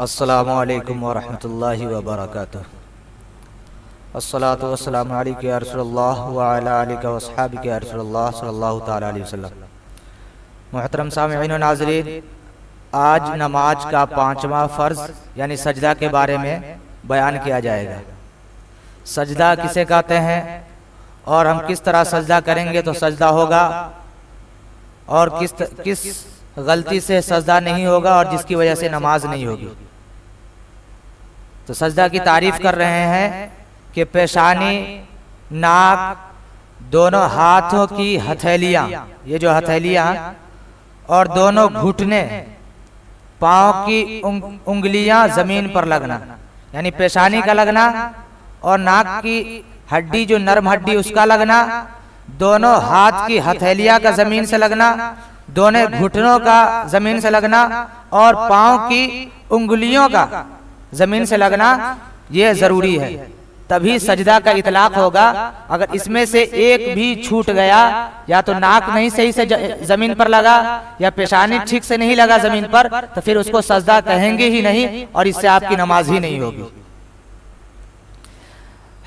अस्सलामु अलैकुम वरहमतुल्लाहि वबरकातुह। अस्सलातु वस्सलामु अलैका या रसूलल्लाह व अला आलिका व अस्हाबिका या रसूलल्लाह सल्लल्लाहु तआला अलैहि वसल्लम। मुहतरम सामिईन व नाज़रीन, आज नमाज का 5वां फ़र्ज़ यानी सजदा के बारे में बयान किया जाएगा। सजदा किसे कहते हैं और हम किस तरह सजदा करेंगे तो सजदा होगा, और किस गलती से सजदा नहीं होगा और जिसकी वजह से नमाज नहीं होगी। तो सजदा की तारीफ कर रहे हैं कि पेशानी, नाक, दोनों हाथों की हथेलियां, ये जो हथेलियां और दोनों घुटने, पांव की उंगलियां जमीन पर लगना, यानी पेशानी का लगना और नाक की हड्डी जो नरम हड्डी उसका लगना, दोनों हाथ की हथेलियां का जमीन से लगना, दोनों घुटनों का जमीन से लगना और पांव की उंगलियों का जमीन से लगना, ये जरूरी है, तभी सजदा का इतलाक होगा। अगर इसमें से एक भी छूट गया, या तो नाक नहीं सही से जमीन पर लगा या पेशानी ठीक से नहीं लगा जमीन पर, तो फिर उसको सजदा कहेंगे ही नहीं और इससे आपकी नमाज ही नहीं होगी।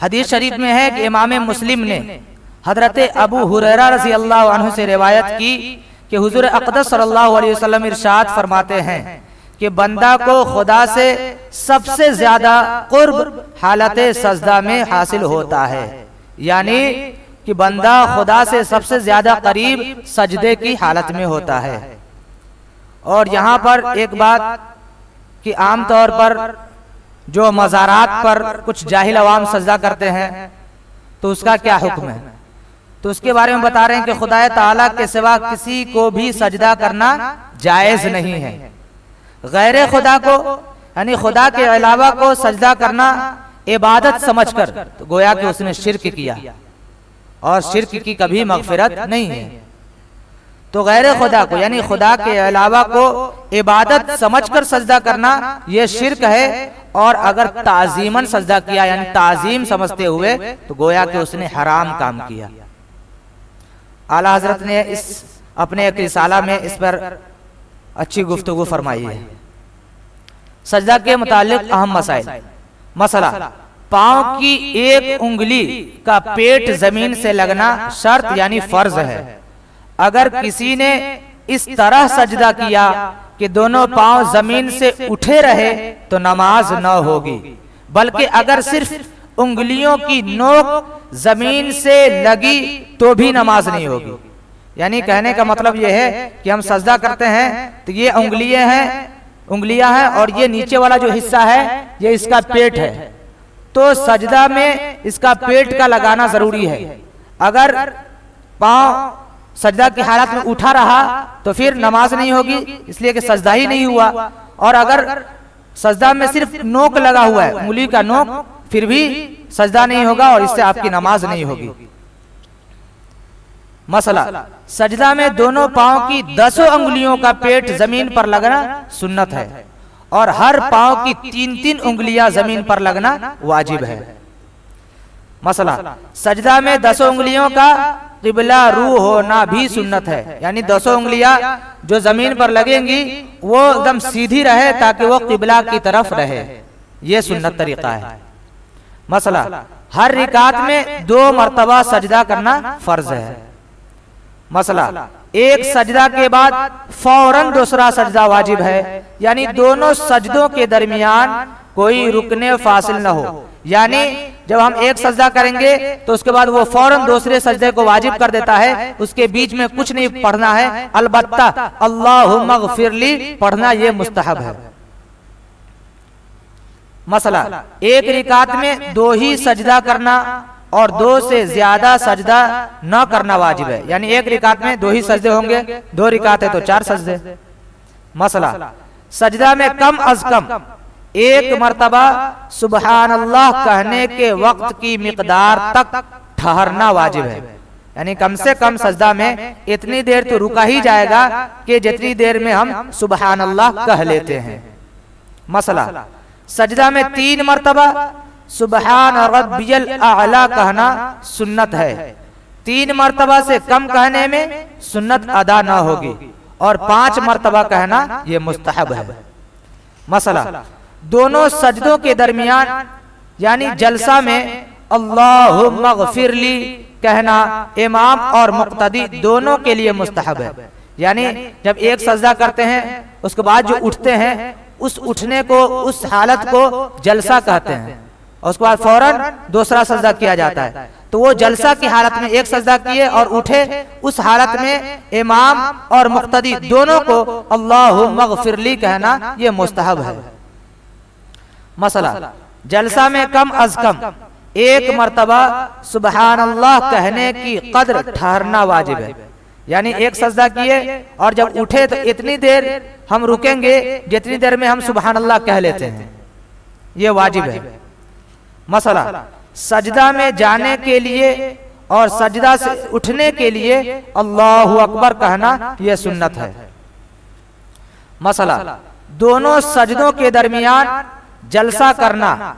हदीस शरीफ में है कि इमाम मुस्लिम ने हजरत अबू हुरैरा रज़ी अल्लाह अन्हु से रिवायत की कि हुजूर अक़दस सल्लल्लाहु अलैहि वसल्लम इरशाद फरमाते हैं कि बंदा को खुदा से सबसे ज्यादा कुर्ब हालत सजदा में हासिल होता है, यानी कि बंदा खुदा से सबसे ज्यादा करीब सजदे की हालत में होता है। और यहाँ पर एक बात कि आम तौर पर जो मज़ारात पर कुछ जाहिल अवाम सजदा करते हैं तो उसका क्या हुक्म है, तो उसके बारे में बता रहे हैं कि खुदा ताला के सिवा किसी को भी सजदा करना जायज नहीं है। गैर खुदा को यानी खुदा के अलावा को सजदा करना इबादत समझकर तो गोया कि उसने शिर्क किया, और शिर्क की कभी मगफिरत नहीं है। तो गैर खुदा को यानी खुदा के अलावा को इबादत समझकर सजदा करना यह शिर्क है, और अगर ताजीमन सजदा किया यानी ताजीम समझते हुए तो गोया कि उसने हराम काम किया। आला हजरत ने इस अपने एक रिसाला में इस पर अच्छी गुफ्तगू फरमाई है। सजदा के मुतालिक अहम मसाइल। मसला, पांव की एक उंगली का पेट जमीन से लगना शर्त यानी फर्ज है। अगर किसी ने इस तरह सजदा किया कि दोनों पांव जमीन से उठे रहे तो नमाज न होगी, बल्कि अगर सिर्फ उंगलियों की नोक जमीन से लगी तो भी नमाज नहीं होगी। यानी कहने का मतलब यह है कि हम सजदा करते हैं तो ये उंगलियां हैं और ये नीचे वाला जो हिस्सा है ये इसका पेट है, तो सजदा में इसका पेट का लगाना जरूरी है। अगर पांव सजदा की हालत में उठा रहा तो फिर नमाज नहीं होगी, इसलिए कि सजदा ही नहीं हुआ। और अगर सजदा में सिर्फ नोक लगा हुआ है, उंगली का नोक, फिर भी सजदा नहीं होगा और इससे आपकी नमाज नहीं होगी। मसला, सजदा में दोनों पांव की 10 उंगलियों का पेट जमीन पर लगना सुन्नत है, और हर पांव की 3-3 उंगलियां जमीन पर लगना वाजिब है। मसला, सजदा में 10 उंगलियों का किबला रू होना भी सुन्नत है, यानी 10 उंगलियां जो जमीन पर लगेंगी वो एकदम सीधी रहे ताकि वो किबला की तरफ रहे, ये सुन्नत तरीका है। मसला, हर रिकात में 2 मरतबा सजदा करना फर्ज है। मसला, एक सजदा के बाद फौरन दूसरा सजदा वाजिब है, यानी दोनों सजदों के दरमियान कोई रुकने फासिल न हो। यानी जब हम एक सजदा करेंगे तो उसके बाद वो फौरन दूसरे सजदे को वाजिब कर देता है, उसके बीच में कुछ नहीं पढ़ना है, अलबत्ता अल्लाहुम्मा ग़फ़िरली पढ़ना ये मुस्तहब है। मसला, एक रिकात में 2 ही सजदा करना और 2 से ज्यादा सजदा न करना वाजिब है, यानी एक रिकात में 2 ही सजदे होंगे, 2 रिकात है तो 4 सजदे। मसला, सजदा में कम अज कम 1 मरतबा सुबहान अल्लाह कहने के वक्त की मिकदार तक ठहरना वाजिब है, यानी कम से कम सजदा में इतनी देर तो रुका ही जाएगा कि जितनी देर में हम सुबहान अल्लाह कह लेते हैं। मसला, सजदा में 3 मरतबा सुबहान रब्बियल आला कहना सुन्नत है, 3 मरतबा से कम कहने में सुन्नत अदा न होगी, और 5 मरतबा कहना यह मुस्तहब है। मसला, दोनों सजदों के दरमियान यानी जलसा में अल्लाहुम्मा ग़फ़िरली कहना इमाम और मुक़्तदी दोनों के लिए मुस्तहब है। यानी जब एक सजदा करते हैं उसके बाद जो उठते हैं उस उठने को, उस हालत को जलसा कहते हैं, और उसके बाद फौरन दूसरा सजदा किया जाता है। तो वो जलसा की हालत में एक सजदा किए और उठे, उस हालत में इमाम और मुक़्तदी दोनों को अल्लाहुम्मा ग़फ़िरली कहना ये मुस्तहब है। मसला, जलसा में कम अज कम एक मर्तबा सुबहानल्लाह कहने की कद्र ठहरना वाजिब है। यानी एक सजदा किए और जब उठे तो इतनी देर हम रुकेंगे जितनी देर में हम सुबहानल्लाह कह लेते हैं, ये वाजिब है। मसला, सजदा में जाने के लिए और सजदा से उठने के लिए अल्लाहु अकबर कहना यह सुन्नत है। मसला, दोनों सजदों के दरमियान जलसा करना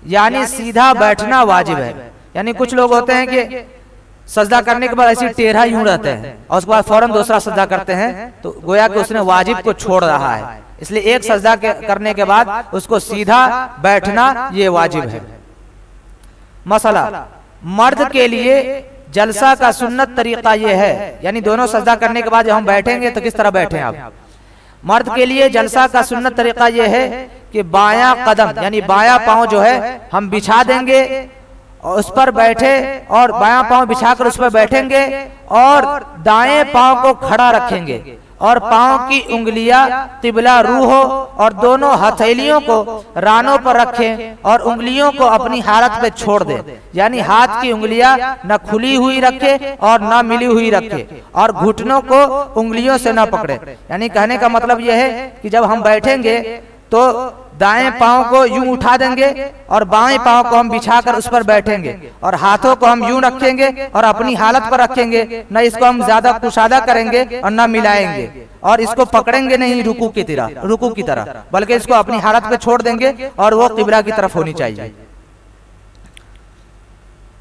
यानी सीधा बैठना वाजिब है। यानी कुछ लोग होते हैं कि सजदा करने के बाद ऐसी टेढ़ा यूं रहते हैं और उसके बाद फौरन दूसरा सजदा करते हैं, तो गोया कि उसने वाजिब को छोड़ रहा है। इसलिए एक सजदा करने के बाद उसको सीधा बैठना ये वाजिब है। मसला, मर्द के लिए जलसा का सुन्नत तरीका ये है, यानी दोनों सजदा करने के बाद जब हम बैठेंगे तो किस तरह बैठें आप। मर्द के लिए जलसा का सुन्नत तरीका ये है कि बायां कदम यानी बायां पांव जो है हम बिछा देंगे और उस पर बैठे, और बायां पांव बिछाकर उस पर बैठेंगे और दाएं पांव को खड़ा रखेंगे और पांव की उंगलियां किबला रू हो और दोनों हथेलियों को रानों पर रखें और उंगलियों को अपनी हालत पे छोड़ दे। यानी हाथ की उंगलियां न खुली हुई रखे और न मिली हुई रखे और घुटनों को उंगलियों से न पकड़े। यानी कहने का मतलब यह है कि जब हम बैठेंगे तो दाएं पांव को यूं उठा देंगे और बाएं पांव को हम बिछाकर उस पर बैठेंगे और हाथों को हम यूं रखेंगे और अपनी हालत पर रखेंगे, न इसको हम ज्यादा कुशादा करेंगे और न मिलाएंगे और इसको पकड़ेंगे नहीं रुकू की तरह, बल्कि इसको अपनी हालत पे छोड़ देंगे और वो किबला की तरफ होनी चाहिए।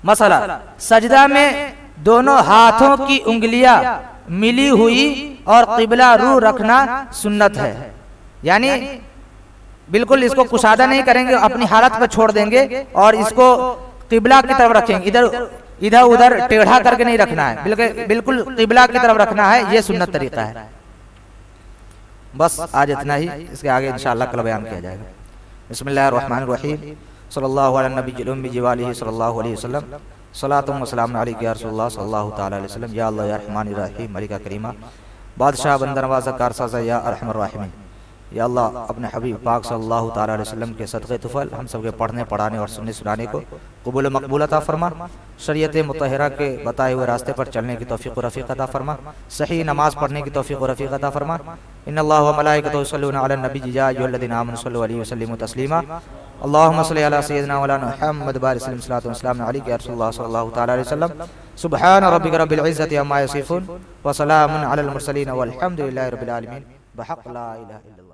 मसला, सजदा में दोनों हाथों की उंगलियां मिली हुई और किबला रू रखना सुन्नत है। यानी बिल्कुल इसको कुशादा नहीं करेंगे, अपनी हालत पर छोड़ देंगे और इसको किबला की तरफ रखेंगे, इधर उधर टेढ़ा करके नहीं रखना है, बिल्कुल किबला की तरफ रखना है। ये सुन्नत तरीका है। बस आज इतना ही, इसके आगे इंशाअल्लाह कल बयान किया जाएगा। बिस्मिल्लाहिर्रहमानिर्रहीम, सल्लल्लाहु अला नबिय्यिल उम्मी जिवालिही सल्लल्लाहु अलैहि वसल्लम, सलातुम व सलामुन अलैका या रसूलल्लाह सल्लल्लाहु तआला अलैहि वसल्लम, या अल्लाह या रहमानिर रहीम मलिका करीमा, बादशाह बंदा नवाज़ कारसाज़ या अरहमर राहिमीन। या अल्लाह अपने हबीब पाक सल्लल्लाहु तआला अलैहि वसल्लम के सदक़े तुफ़ल हम सबके पढ़ने पढ़ाने और सुनने सुनाने को कबूल मकबूल अता फरमा। शरीयत मुतहरा के बताए हुए रास्ते पर चलने की तौफ़ीक़ व रफ़ीक़ अता फरमा। सही नमाज पढ़ने की तौफ़ीक़ व रफ़ीक़ अता फरमा। इन्नल्लाह व मलाइकतहु युसल्लूना अलन नबी या अय्युहल्लज़ीना आमनु सल्लु अलैहि व सल्लिमू तस्लीमा। अल्लाहुम्मा सल्लि अला सय्यिदिना मौलाना मुहम्मद बारिक वसल्लम सल्लल्लाहु अलैहि या रसूलल्लाह सल्लल्लाहु तआला अलैहि वसल्लम। सुब्हान रब्बिका रब्बिल इज़्ज़ति अम्मा यसिफून व सलामुन अलल मुरसलीन वल्हम्दुलिल्लाहि रब्बिल आलमीन। बहक़ ला इलाहा इल्लल्लाह।